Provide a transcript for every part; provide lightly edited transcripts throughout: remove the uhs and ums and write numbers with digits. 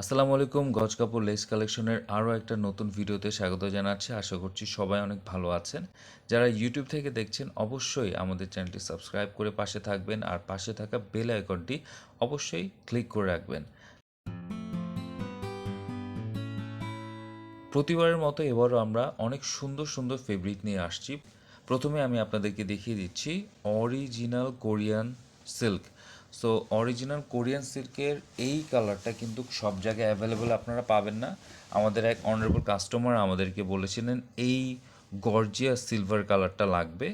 আসসালামু আলাইকুম। গজ কাপড় লেস কালেকশনের আরও একটা নতুন ভিডিওতে স্বাগত জানাচ্ছি। আশা করছি সবাই অনেক ভালো আছেন। যারা ইউটিউব থেকে দেখছেন অবশ্যই আমাদের চ্যানেলটি সাবস্ক্রাইব করে পাশে থাকবেন, আর পাশে থাকা বেল আইকনটি অবশ্যই ক্লিক করে রাখবেন। প্রতিবারের মতো এবারও আমরা অনেক সুন্দর সুন্দর ফেব্রিক নিয়ে আসছি। প্রথমে আমি আপনাদেরকে দেখিয়ে দিচ্ছি original Korean silk. So original Korean সিল্কের এই কালারটা কিন্তু সব জায়গায় অ্যাভেলেবল আপনারা পাবেন না। আমাদের এক অনারেবল কাস্টমার আমাদেরকে বলেছিলেন এই গর্জিয়াস সিলভার কালারটা লাগবে।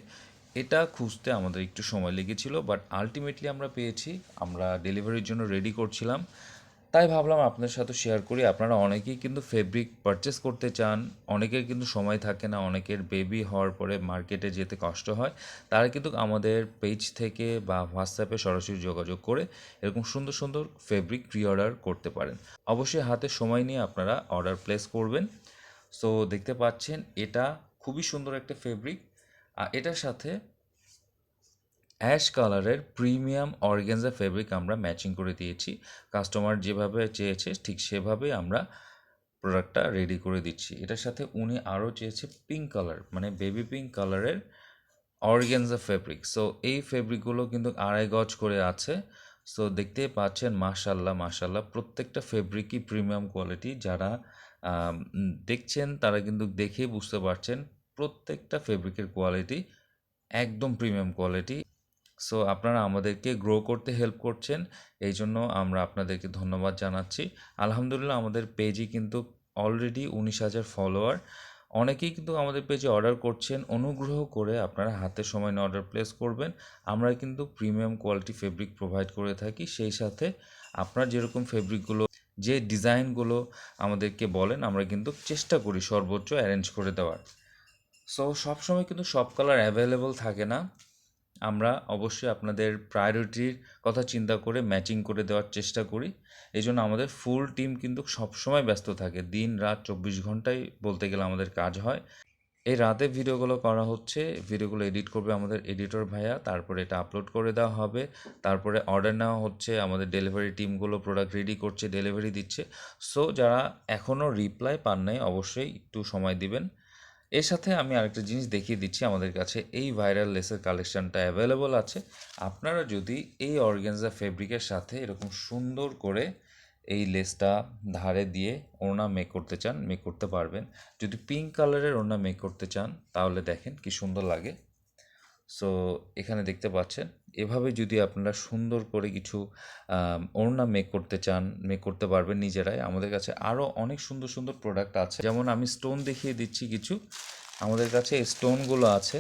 এটা খুঁজতে আমাদের একটু সময় লেগেছিল, বাট আলটিমেটলি আমরা পেয়েছি। আমরা ডেলিভারির জন্য রেডি করছিলাম, তাই ভাবলাম আপনার সাথে শেয়ার করি। আপনারা অনেকেই কিন্তু ফেব্রিক পারচেস করতে চান, অনেকের কিন্তু সময় থাকে না, অনেকের বেবি হওয়ার পরে মার্কেটে যেতে কষ্ট হয়। তারা কিন্তু আমাদের পেজ থেকে বা হোয়াটসঅ্যাপে সরাসরি যোগাযোগ করে এরকম সুন্দর সুন্দর ফেব্রিক প্রি অর্ডার করতে পারেন। অবশ্যই হাতে সময় নিয়ে আপনারা অর্ডার প্লেস করবেন। সো দেখতে পাচ্ছেন এটা খুবই সুন্দর একটা ফেব্রিক, আর এটার সাথে অ্যাশ কালারের প্রিমিয়াম অর্গানজা ফেব্রিক আমরা ম্যাচিং করে দিয়েছি। কাস্টমার যেভাবে চেয়েছে ঠিক সেভাবে আমরা প্রোডাক্টটা রেডি করে দিচ্ছি। এটার সাথে উনি আরও চেয়েছে পিঙ্ক কালার, মানে বেবি পিঙ্ক কালারের অর্গানজা ফেব্রিক। সো এই ফেব্রিকগুলো কিন্তু 2.5 গজ করে আছে। সো দেখতেই পাচ্ছেন, মাশাল্লাহ মাশাল্লাহ, প্রত্যেকটা ফেব্রিকই প্রিমিয়াম কোয়ালিটি। যারা দেখছেন তারা কিন্তু দেখেই বুঝতে পারছেন প্রত্যেকটা ফেব্রিকের কোয়ালিটি একদম প্রিমিয়াম কোয়ালিটি। সো আপনারা আমাদেরকে গ্রো করতে হেল্প করছেন, এই জন্য আমরা আপনাদেরকে ধন্যবাদ জানাচ্ছি। আলহামদুলিল্লাহ আমাদের পেজে কিন্তু অলরেডি 19,000 ফলোয়ার। অনেকেই কিন্তু আমাদের পেজে অর্ডার করছেন। অনুগ্রহ করে আপনারা হাতে সময় নিয়ে অর্ডার প্লেস করবেন। আমরা কিন্তু প্রিমিয়াম কোয়ালিটি ফেব্রিক প্রোভাইড করে থাকি। সেই সাথে আপনার যেরকম ফেব্রিকগুলো, যে ডিজাইনগুলো আমাদেরকে বলেন, আমরা কিন্তু চেষ্টা করি সর্বোচ্চ অ্যারেঞ্জ করে দেওয়ার। সো সবসময় কিন্তু সব কালার অ্যাভেলেবল থাকে না। আমরা অবশ্যই আপনাদের প্রায়োরিটির কথা চিন্তা করে ম্যাচিং করে দেওয়ার চেষ্টা করি। এই জন্য আমাদের ফুল টিম কিন্তু সবসময় ব্যস্ত থাকে, দিন রাত 24 ঘন্টাই বলতে গেলে আমাদের কাজ হয়। এই রাতে ভিডিওগুলো করা হচ্ছে, ভিডিওগুলো এডিট করবে আমাদের এডিটর ভাইয়া, তারপরে এটা আপলোড করে দেওয়া হবে, তারপরে অর্ডার নেওয়া হচ্ছে, আমাদের ডেলিভারি টিমগুলো প্রোডাক্ট রেডি করছে, ডেলিভারি দিচ্ছে। সো যারা এখনও রিপ্লাই পান নাই অবশ্যই একটু সময় দিবেন। এর সাথে আমি আরেকটা জিনিস দেখিয়ে দিচ্ছি, আমাদের কাছে এই ভাইরাল লেসের কালেকশানটা অ্যাভেলেবল আছে। আপনারা যদি এই অর্গানজা ফেব্রিকের সাথে এরকম সুন্দর করে এই লেসটা ধারে দিয়ে ওড়না মেক করতে চান, মেক করতে পারবেন। যদি পিঙ্ক কালারের ওড়না মেক করতে চান তাহলে দেখেন কি সুন্দর লাগে। সো এখানে দেখতে পাচ্ছেন, এভাবে যদি আপনারা সুন্দর করে কিছু ওড়না মেক করতে চান, মেক করতে পারবেন নিজেরাই। আমাদের কাছে আরও অনেক সুন্দর সুন্দর প্রোডাক্ট আছে, যেমন আমি স্টোন দেখিয়ে দিচ্ছি কিছু। আমাদের কাছে এই স্টোনগুলো আছে।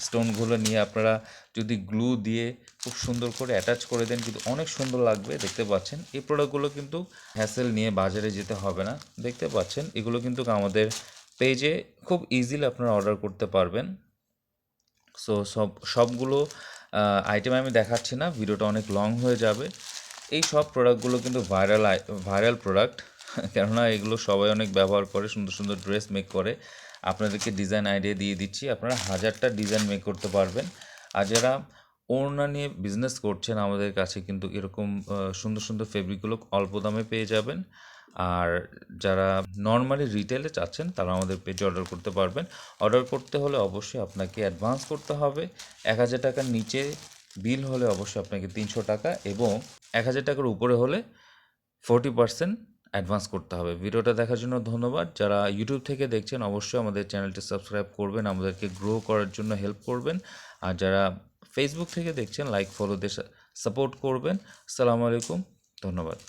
স্টোনগুলো নিয়ে আপনারা যদি গ্লু দিয়ে খুব সুন্দর করে অ্যাটাচ করে দেন কিন্তু অনেক সুন্দর লাগবে। দেখতে পাচ্ছেন এই প্রোডাক্টগুলো কিন্তু হ্যাসেল নিয়ে বাজারে যেতে হবে না। দেখতে পাচ্ছেন এগুলো কিন্তু আমাদের পেজে খুব ইজিলি আপনারা অর্ডার করতে পারবেন। সো সবগুলো আইটেম আমি দেখাচ্ছি না, ভিডিওটা অনেক লং হয়ে যাবে। এই সব প্রোডাক্টগুলো কিন্তু ভাইরাল প্রোডাক্ট, কেননা এগুলো সবাই অনেক ব্যবহার করে, সুন্দর সুন্দর ড্রেস মেক করে। আপনাদেরকে ডিজাইন আইডিয়া দিয়ে দিচ্ছি, আপনারা 1000টা ডিজাইন মেক করতে পারবেন। আর যারা ওড়না নিয়ে বিজনেস করছেন আমাদের কাছে কিন্তু এরকম সুন্দর সুন্দর ফেব্রিকগুলো অল্প দামে পেয়ে যাবেন। আর যারা নর্মালি রিটেলে চাচ্ছেন তারা আমাদের পেজে অর্ডার করতে পারবেন। অর্ডার করতে হলে অবশ্যই আপনাকে অ্যাডভান্স করতে হবে। 1000 টাকার নিচে বিল হলে অবশ্যই আপনাকে 300 টাকা, এবং 1000 টাকার উপরে হলে 40% অ্যাডভান্স করতে হবে। ভিডিওটা দেখার জন্য ধন্যবাদ। যারা ইউটিউব থেকে দেখছেন অবশ্যই আমাদের চ্যানেলটি সাবস্ক্রাইব করবেন, আমাদেরকে গ্রো করার জন্য হেল্প করবেন। আর যারা ফেসবুক থেকে দেখছেন লাইক ফলো দিয়ে সাপোর্ট করবেন। আসসালামু আলাইকুম, ধন্যবাদ।